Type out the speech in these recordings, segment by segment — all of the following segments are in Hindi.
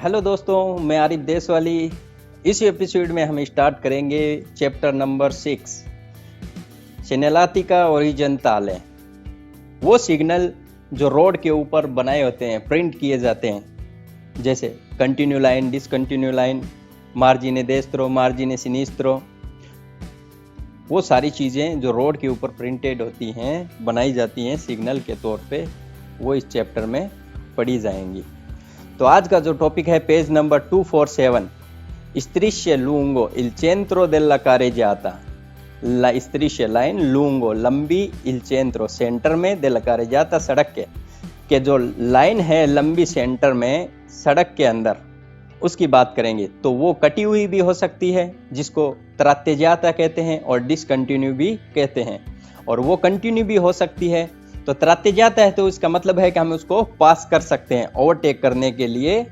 हेलो दोस्तों, मैं आरिफ देशवाली। इस एपिसोड में हम स्टार्ट करेंगे चैप्टर नंबर 6, सेनेलातिका ओरिजेंटाले। वो सिग्नल जो रोड के ऊपर बनाए होते हैं, प्रिंट किए जाते हैं, जैसे कंटिन्यू लाइन, डिसकंटिन्यू लाइन, मार्जिने डेस्त्रो, मार्जिने सिनिस्त्रो। वो सारी चीज़ें जो रोड के ऊपर प्रिंटेड होती हैं, बनाई जाती हैं सिग्नल के तौर पे, वो इस चैप्टर में पढ़ी जाएंगी। तो आज का जो टॉपिक है पेज नंबर 247, स्त्रिश्य लूंगो इल चेंट्रो देला कारेजाता। स्त्रिश्य लाइन, लूंगो लंबी, इल चेंट्रो सेंटर में, देला कारेजाता सड़क के जो लाइन है लंबी सेंटर में सड़क के अंदर, उसकी बात करेंगे। तो वो कटी हुई भी हो सकती है जिसको त्रात्तेजाता कहते हैं, और डिसकंटिन्यू भी कहते हैं, और वो कंटिन्यू भी हो सकती है। तो त्रात्तेजाता है तो इसका मतलब है कि हम उसको पास कर सकते हैं ओवरटेक करने के लिए,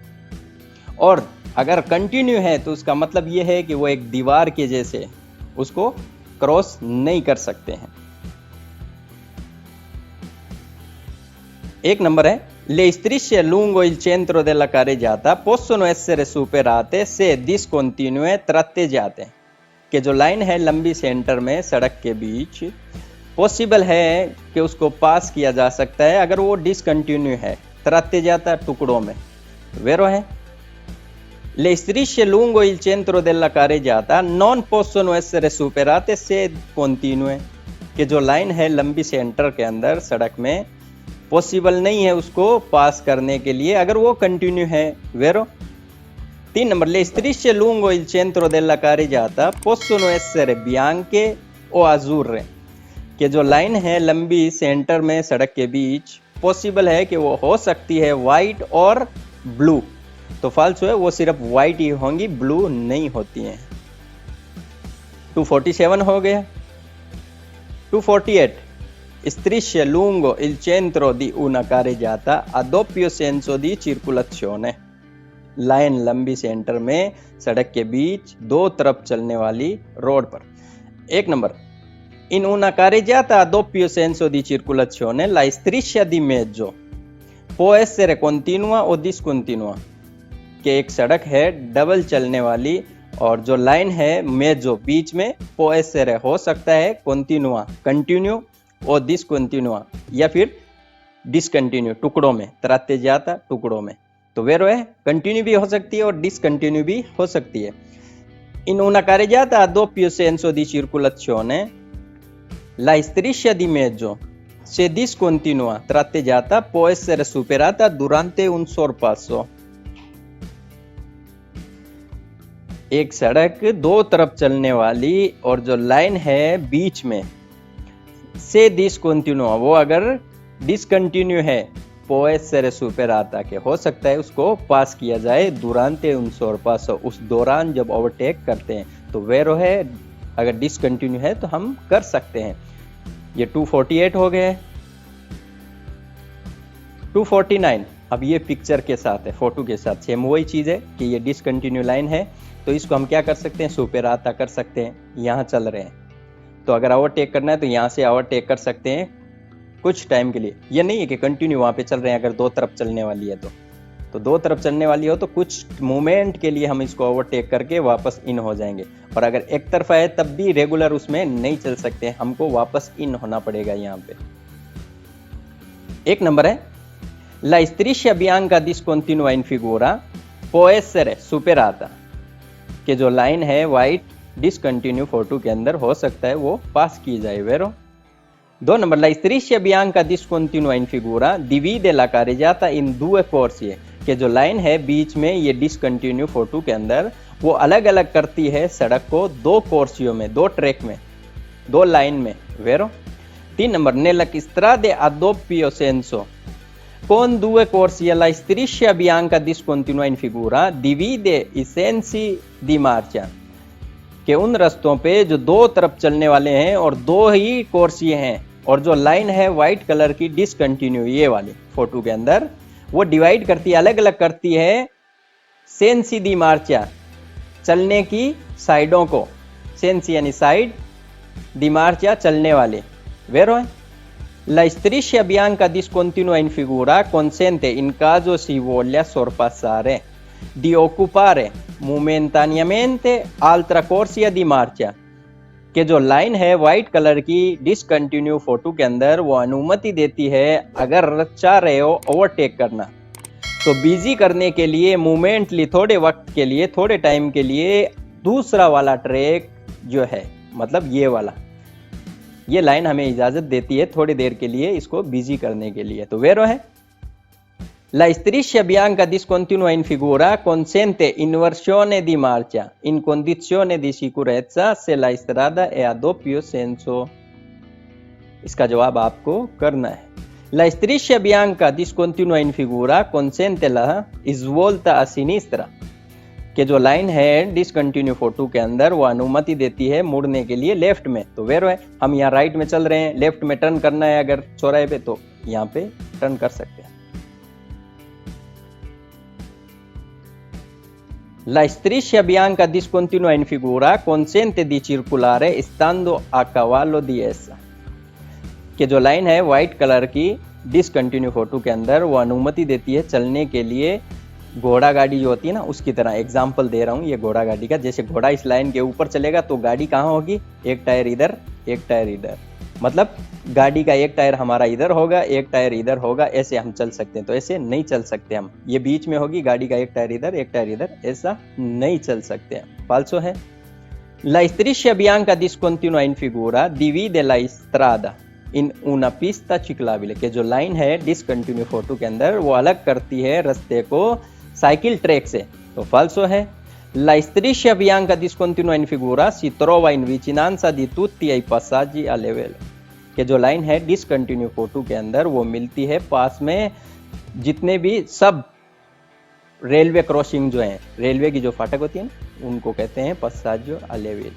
और अगर कंटिन्यू है तो उसका मतलब ये है कि वो एक दीवार के जैसे उसको क्रॉस नहीं कर सकते हैं। एक नंबर है Le strisce lungo il centro della carreggiata possono essere superate se discontinue tratteggiate। कि जो लाइन है लंबी सेंटर में सड़क के बीच, पॉसिबल है कि उसको पास किया जा सकता है अगर वो डिसकंटिन्यू है, tratteggiata टुकड़ों में। वेरो है Le strisce lungo il centro della carreggiata non possono essere superate se continue। कि जो लाइन है लंबी सेंटर के अंदर सड़क में, पॉसिबल नहीं है उसको पास करने के लिए अगर वो कंटिन्यू है। वेरो 3 number Le strisce lungo il centro della carreggiata possono essere bianche o azzurre। कि जो लाइन है लंबी सेंटर में सड़क के बीच, पॉसिबल है कि वो हो सकती है वाइट और ब्लू। तो फाल्सो है, वो सिर्फ वाइट ही होंगी, ब्लू नहीं होती हैं। 247 हो गया। 248 Strisce lungo il centro di una carreggiata a doppio senso di circolazione। Line लंबी सेंटर में सड़क के बीच दो तरफ चलने वाली रोड पर। एक number In una carreggiata a doppio senso di circolazione la striscia di mezzo può essere continua o discontinua। कि एक सड़क है डबल चलने वाली, और जो लाइन है मेजो बीच में, può essere हो सकता है, continua कंटिन्यू, और डिसकंटिन्यूआ या फिर डिसकंटिन्यू टुकड़ों में, tratteggiata टुकड़ों में। तो वेरो है कंटिन्यू भी हो सकती है और डिसकंटिन्यू भी हो सकती है। In una carreggiata a doppio senso di circolazione la striscia di mezzo se discontinua tratteggiata può essere superata durante un sorpasso। एक सड़क दो तरफ चलने वाली और जो लाइन है बीच में से डिसकंटिन्यूआ, वो अगर डिसकंटिन्यू है, può essere superata के हो सकता है उसको पास किया जाए, durante un sorpasso उस दौरान जब ओवरटेक करते हैं। तो वेरो है अगर डिसकंटिन्यू है तो हम कर सकते हैं। ये 248 हो गया है। 249 अब ये पिक्चर के साथ है, फोटो के साथ, सेम वही चीज़ है कि ये डिसकंटिन्यू लाइन है, तो इसको हम क्या कर सकते हैं, सुपेराता कर सकते हैं। यहाँ चल रहे हैं तो अगर ओवरटेक करना है तो यहाँ से ओवरटेक कर सकते हैं कुछ टाइम के लिए। ये नहीं है कि कंटिन्यू वहाँ पे चल रहे हैं। अगर दो तरफ चलने वाली है तो दो तरफ चलने वाली हो तो कुछ मोमेंट के लिए हम इसको ओवरटेक करके वापस इन हो जाएंगे, और अगर एक तरफा है तब भी रेगुलर उसमें नहीं चल सकते, हमको वापस इन होना पड़ेगा यहाँ पे। एक नंबर है La striscia bianca discontinua in figura può essere superata। कि जो लाइन है वाइट डिसकंटिन्यू फोटो के अंदर हो सकता है वो पास की जाए। वेरो 2 number La striscia bianca discontinua in figura divide la carreggiata in due corsie। कि जो लाइन है बीच में ये डिसकंटिन्यू फोटो के अंदर, वो अलग अलग करती है सड़क को दो कोर्सियों में, दो ट्रैक में, दो लाइन में। वेरो 3 number Nella strade a doppio senso con due corsie la striscia bianca discontinua in figura divide i sensi di marcia। कि उन रास्तों पे जो दो तरफ चलने वाले हैं और दो ही कोर्सिए हैं, और जो लाइन है वाइट कलर की डिसकंटिन्यू ये वाली फोटो के अंदर, वो डिवाइड करती है, अलग अलग करती है सेंसी दी मार्चा, चलने की साइडों को। सेंसी यानी साइड, दी मार्चा चलने वाले। वेरो है La striscia bianca discontinua in figura consente in caso si voglia sorpassare। di occupare momentaneamente altra corsia di marcia, कि जो लाइन है वाइट कलर की डिसकंटिन्यू फोटो के अंदर वो अनुमति देती है अगर चाह रहे हो ओवरटेक करना तो बिजी करने के लिए मोमेंटली थोड़े वक्त के लिए थोड़े टाइम के लिए दूसरा वाला ट्रैक जो है मतलब ये वाला ये लाइन हमें इजाजत देती है थोड़ी देर के लिए इसको बिजी करने के लिए। तो वेरो है La striscia bianca discontinua in figura consente inversione di marcia in condizione di sicurezza se la strada è a doppio senso। इसका जवाब आपको करना है। La striscia bianca discontinua in figura consente la svolta a sinistra, कि जो लाइन है डिसकंटिन्यू फोटो के अंदर वो अनुमति देती है मुड़ने के लिए लेफ्ट में। तो वेरो है हम यहाँ राइट में चल रहे हैं, लेफ्ट में टर्न करना है अगर चौराहे पे तो यहाँ पे टर्न कर सकते हैं। La striscia bianca discontinua in figura consente di circolare stando a cavallo di essa, कि जो लाइन है वाइट कलर की डिसकंटिन्यू फोटो के अंदर वो अनुमति देती है चलने के लिए घोड़ा गाड़ी जो होती है ना उसकी तरह। एग्जाम्पल दे रहा हूँ ये घोड़ा गाड़ी का, जैसे घोड़ा इस लाइन के ऊपर चलेगा तो गाड़ी कहाँ होगी, एक टायर इधर एक टायर इधर, मतलब गाड़ी का एक टायर हमारा इधर होगा एक टायर इधर होगा, ऐसे हम चल सकते हैं। तो ऐसे नहीं चल सकते हम, ये बीच में होगी गाड़ी का एक टायर इधर एक टायर इधर, ऐसा नहीं चल सकते हैं। फाल्सो है। La striscia bianca discontinua in figura divide la strada in una pista ciclabile, के जो लाइन है डिसकंटिन्यू फोटो के अंदर वो अलग करती है रास्ते को साइकिल ट्रैक से। तो फाल्सो है। La striscia bianca discontinua in figura si trova in vicinanza di tutti i passaggi a livello, कि जो लाइन है डिसकंटिन्यू फोटो के अंदर वो मिलती है पास में जितने भी सब रेलवे क्रॉसिंग जो है, रेलवे की जो फाटक होती है ना उनको कहते हैं passaggio a livello,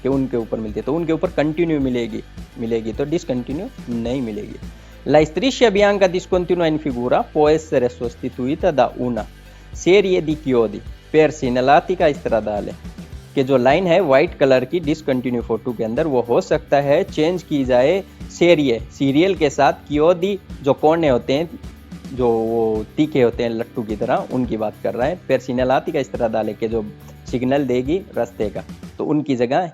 कि उनके ऊपर मिलती है। तो उनके ऊपर कंटिन्यू मिलेगी तो डिसकंटिन्यू नहीं मिलेगी। La striscia bianca discontinua in figura può essere sostituita da una serie di chiodi per segnaletica stradale, कि जो लाइन है वाइट कलर की डिसकंटिन्यू फोटो के अंदर वो हो सकता है चेंज की जाए सीरियल के साथ। कियोदी जो कोने होते हैं जो वो तीखे होते हैं लट्टू की तरह, उनकी बात कर रहा है। पर segnaletica stradale, के जो सिग्नल देगी रास्ते का तो उनकी जगह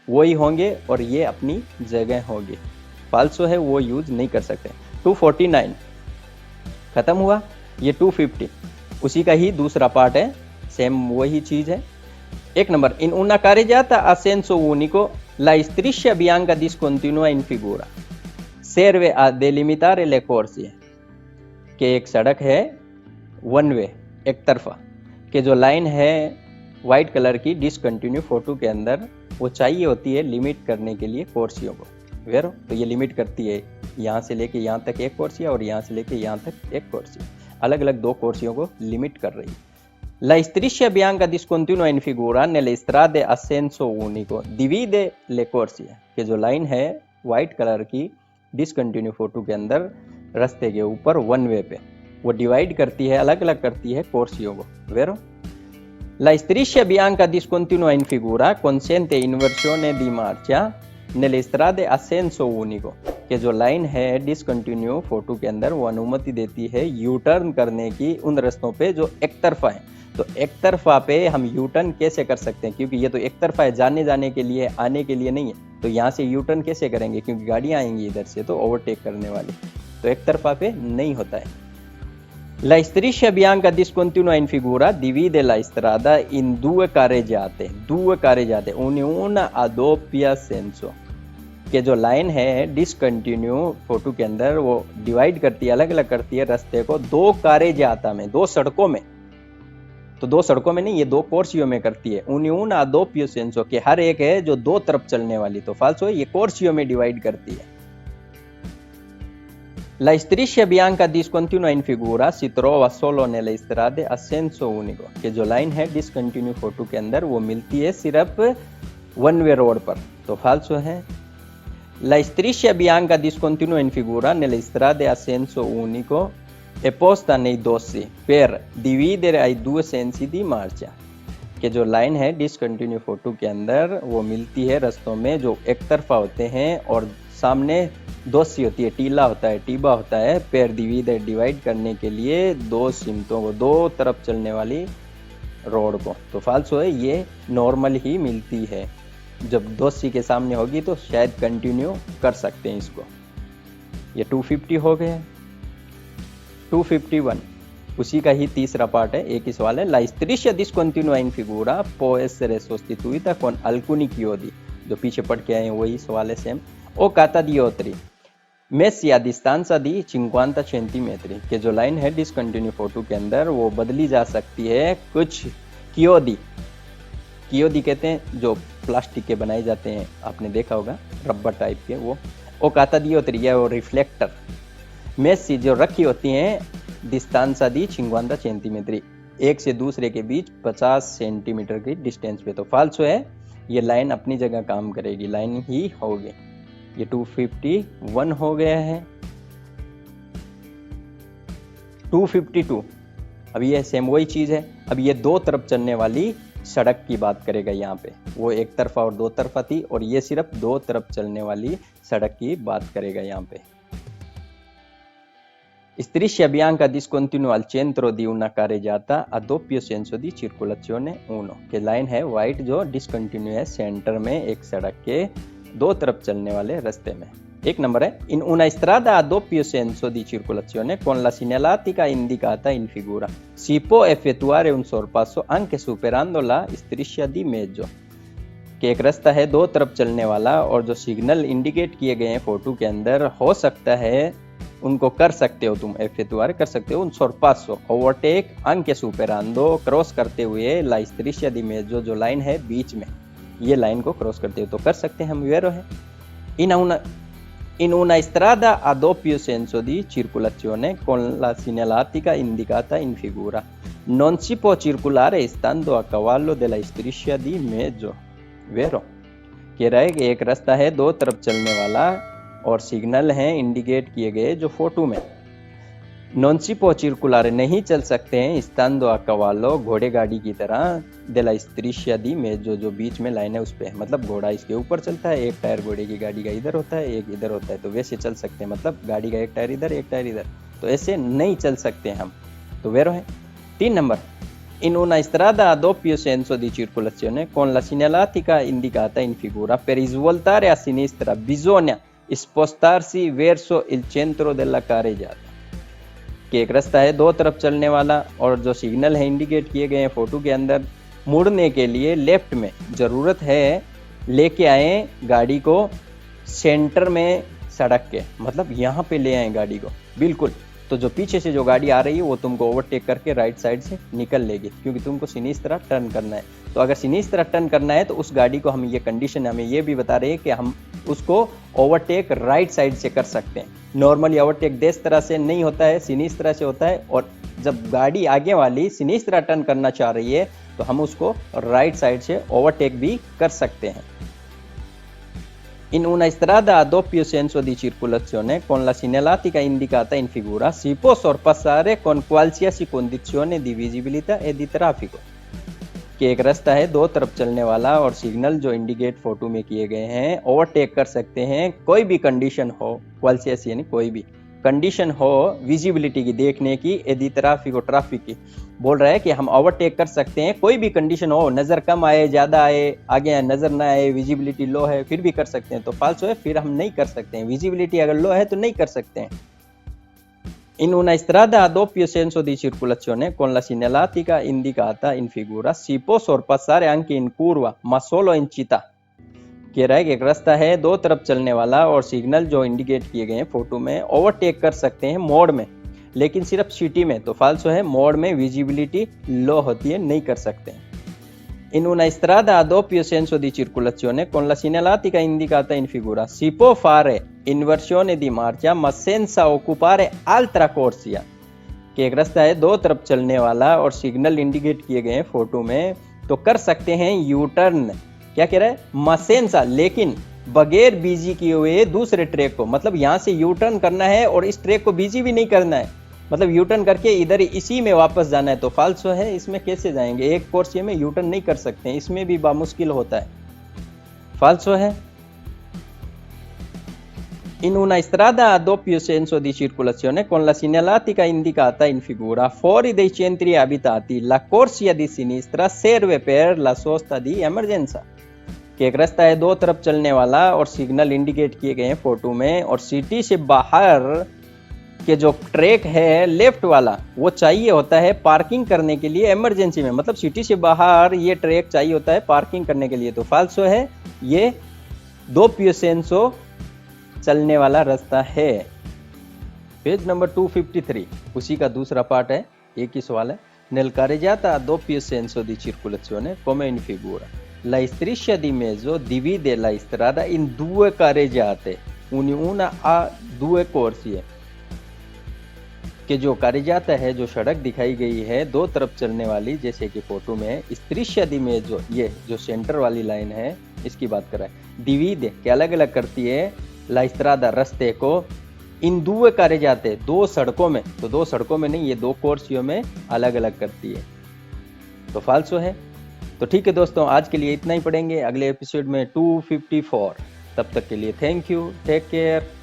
वही होंगे और ये अपनी जगह होगी। फाल्सो है, वो यूज नहीं कर सकते। 249 खत्म हुआ। ये 250 उसी का ही दूसरा पार्ट है, सेम वही चीज है। एक number, in una carreggiata a senso unico la striscia bianca discontinua in figura serve a delimitare le corsie, कि एक सड़क है वन वे एक तरफा, कि जो लाइन है वाइट कलर की डिसकंटिन्यू फोटो के अंदर वो चाहिए होती है लिमिट करने के लिए कोर्सियों को। वेरो तो ये लिमिट करती है यहाँ से लेके यहाँ तक एक कोर्सिया और यहाँ से लेके यहाँ तक एक कोर्सिया, अलग अलग दो कोर्सियों को लिमिट कर रही है। La striscia bianca discontinua in figura nelle strade a senso unico divide le corsie, कि जो लाइन है वाइट कलर की डिसकंटिन्यू फोटो के अंदर रास्ते के ऊपर वन वे पे वो डिवाइड करती है, अलग अलग करती है कोर्सियों को। वेरो La striscia bianca discontinua in figura consente inversione di marcia nelle strade a senso unico, कि जो लाइन है डिसकंटिन्यू फोटो के अंदर वो अनुमति देती है यू टर्न करने की उन रास्तों पे जो एक तरफा है। तो एक तरफा पे हम यू टर्न कैसे कर सकते हैं, क्योंकि ये तो एक तरफा है, जाने के लिए आने के लिए नहीं है। तो यहाँ से यू टर्न कैसे करेंगे, क्योंकि गाड़ियाँ आएंगी इधर से तो ओवरटेक करने वाली, तो एक तरफा पे नहीं होता है। La striscia bianca discontinua in figura divide la strada in due carreggiate ognuna a doppio senso, कि जो लाइन है डिसकंटिन्यू फोटो के अंदर वो डिवाइड करती है, अलग अलग करती है रास्ते को दो carreggiata में, दो सड़कों में। तो दो सड़कों में नहीं, ये दो कोर्सियों में करती है। ognuna a doppio senso, कि हर एक है जो दो तरफ चलने वाली। तो फाल्सो है, ये कोर्सियों में डिवाइड करती है। La striscia bianca discontinua in figura si trova solo nelle strade a senso unico, कि जो लाइन है डिसकंटिन्यू फोटो के अंदर वो मिलती है सिर्फ वन वे रोड पर। तो फाल्सो है। La striscia bianca discontinua in figura nelle strade a senso unico è posta nei dossi per dividere ai due sensi di marcia, कि जो लाइन है डिसकंटिन्यू फोटो के अंदर वो मिलती है रास्तों में जो एक तरफा होते हैं और सामने दोसी होती है, टीला होता है, टीबा होता है, पेर डिवाइड करने के लिए दो सिमतों को, दो तरफ चलने वाली रोड को। तो फाल्सो है, ये नॉर्मल ही मिलती है। जब दोसी के सामने होगी तो शायद कंटिन्यू कर सकते हैं इसको। ये 250 हो गया। 251 उसी का ही तीसरा पार्ट है, एक ही सवाल है। La striscia discontinua in figura può essere sostituita con alcuni chiodi, जो पीछे पढ़ के आए हैं वही सवाल है same. O cata diotri messi a distanza di 50 centimetri, के जो लाइन है डिसकंटिन्यू फोटो के अंदर वो बदली जा सकती है कुछ कियोदी। कियोदी कहते हैं जो प्लास्टिक के बनाए जाते हैं, आपने देखा होगा रबर टाइप के वो। ओ काता दियोत्री या वो रिफ्लेक्टर मेसी जो रखी होती हैं डिस्टेंसा दी 50 सेंटीमीटर, एक से दूसरे के बीच 50 सेंटीमीटर की डिस्टेंस पे। तो फाल्सो है, ये लाइन अपनी जगह काम करेगी, लाइन ही होगी। ये 251 हो गया है। 252 अब ये सेम वही चीज है। अब ये दो तरफ चलने वाली सड़क की बात करेगा यहाँ पे, वो एक तरफा और दो तरफा थी, और ये सिर्फ दो तरफ चलने वाली सड़क की बात करेगा यहाँ पे। Striscia bianca discontinua al centro di una carreggiata a doppio senso di circolazione 1, के लाइन है वाइट जो डिसकंटिन्यू है सेंटर में एक सड़क के दो तरफ चलने वाले रास्ते में। एक नंबर है, in una strada a doppio senso di circolazione con la segnaletica indicata in figura si può effettuare un sorpasso anche superando la striscia di mezzo, कि एक रास्ता है दो तरफ चलने वाला और जो सिग्नल इंडिकेट किए गए हैं फोटो के अंदर, हो सकता है उनको कर सकते हो तुम, effettuare कर सकते हो, un sorpasso overtake anche superando cross करते हुए la striscia di mezzo जो लाइन है बीच में, ये लाइन को क्रॉस करते हो तो कर सकते हैं हम। वेरो है, in una strada a doppio senso di circolazione con la segnaletica indicata in figura non si può circolare stando a cavallo della striscia di mezzo। वेरो कह रहा है कि एक रास्ता है दो तरफ चलने वाला और सिग्नल हैं इंडिकेट किए गए जो फोटो में, नॉन सी पो चिरकुलारे नहीं चल सकते हैं स्टैंडो आ कवालो घोड़े गाड़ी की तरह, देला स्त्रिश्या दी में जो बीच में लाइन है उस पे, मतलब घोड़ा इसके ऊपर चलता है, एक टायर घोड़े की गाड़ी का इधर होता है एक इधर होता है, तो वैसे चल सकते हैं, मतलब गाड़ी का एक टायर इधर एक टायर इधर, तो ऐसे नहीं चल सकते हम। तो वेरो है। 3 number, in una strada a doppio senso di circolazione con la segnaletica indicata in figura per svoltare a sinistra bisogna spostarsi verso il centro della carreggiata, कि एक रास्ता है दो तरफ चलने वाला और जो सिग्नल है इंडिकेट किए गए हैं फोटो के अंदर, मुड़ने के लिए लेफ्ट में जरूरत है लेके आए गाड़ी को सेंटर में सड़क के, मतलब यहाँ पे ले आए गाड़ी को बिल्कुल, तो जो पीछे से जो गाड़ी आ रही है वो तुमको ओवरटेक करके राइट साइड से निकल लेगी, क्योंकि तुमको सिनिस्tra टर्न करना है। तो अगर सिनिस्tra टर्न करना है तो उस गाड़ी को हम ये कंडीशन हमें ये भी बता रहे हैं कि हम उसको ओवरटेक राइट साइड से कर सकते हैं। नॉर्मली ओवरटेक देश तरह से नहीं होता है, सिनिस्tra से होता है, और जब गाड़ी आगे वाली सिनिस्tra टर्न करना चाह रही है तो हम उसको राइट साइड से ओवरटेक भी कर सकते हैं। In una strada a doppio senso di circolazione con la segnaletica indicata in figura si può sorpassare con qualsiasi condizione di visibilità e di traffico, कि एक रास्ता है दो तरफ चलने वाला और सिग्नल जो इंडिकेट फोटो में किए गए हैं ओवरटेक कर सकते हैं, कोई भी कंडीशन हो, क्वालिसियस यानी कोई भी कंडीशन हो विजिबिलिटी की, देखने की, यदि ट्रैफिक की, बोल रहा है कि हम ओवरटेक कर सकते हैं कोई भी कंडीशन हो, नज़र कम आए ज़्यादा आए, आगे नज़र ना आए, विजिबिलिटी लो है फिर भी कर सकते हैं। तो फाल्सो है, फिर हम नहीं कर सकते हैं, विजिबिलिटी अगर लो है तो नहीं कर सकते हैं। In una strada a doppio senso di circolazione con la segnaletica indicata in figura si può sorpassare anche in curva ma solo in città, कह रहा है कि एक रास्ता है दो तरफ चलने वाला और सिग्नल जो इंडिकेट किए गए हैं फोटो में ओवरटेक कर सकते हैं मोड़ में, लेकिन सिर्फ सिटी में। तो फाल्सो है, मोड़ में विजिबिलिटी लो होती है, नहीं कर सकते हैं। In una strada a doppio senso di circolazione con la segnaletica indicata in figura si può fare inversione di marcia ma senza occupare altra corsia, कि एक रास्ता है दो तरफ चलने वाला और सिग्नल इंडिकेट किए गए हैं फोटो में तो कर सकते हैं यू टर्न, क्या कह रहा है, मसेंसा, लेकिन बगैर बिजी किए हुए दूसरे ट्रैक को, मतलब यहाँ से यू टर्न करना है और इस ट्रैक को बिजी भी नहीं करना है, मतलब यू टर्न करके इधर इसी में वापस जाना है। तो फाल्सो है, इसमें कैसे जाएंगे, एक कोर्सिया में यू टर्न नहीं कर सकते हैं, इसमें भी बामुश्किल होता है, फाल्सो है। In una strada a doppio senso di circolazione con la segnaletica indicata in figura, fuori dai centri abitati, la corsia di sinistra serve per la sosta di emergenza। कि एक रास्ता है दो तरफ चलने वाला और सिग्नल इंडिकेट किए गए हैं फोटो में, और सिटी से बाहर के जो ट्रैक है लेफ्ट वाला वो चाहिए होता है पार्किंग करने के लिए इमरजेंसी में। मतलब सिटी से बाहर ये ट्रैक चाहिए होता है पार्किंग करने के लिए। तो फाल्सो है, ये दोppio senso चलने वाला रास्ता है। पेज नंबर 253 उसी का दूसरा पार्ट है, एक ही सवाल है। Nel carreggiata a doppio senso di circolazione come in figura, la striscia di mezzo divide la strada in due carreggiate, una a due corsie। कि जो carreggiata है, जो सड़क दिखाई गई है दो तरफ चलने वाली, जैसे कि फोटो में है। striscia di mezzo, ये जो सेंटर वाली लाइन है इसकी बात कर रहा है। divide के अलग अलग करती है la strada रास्ते को, इन due carreggiate दो सड़कों में, तो दो सड़कों में नहीं, ये दो कोर्सियों में अलग अलग करती है। तो फाल्सो है। तो ठीक है दोस्तों, आज के लिए इतना ही पढ़ेंगे, अगले एपिसोड में 254। तब तक के लिए थैंक यू, टेक केयर।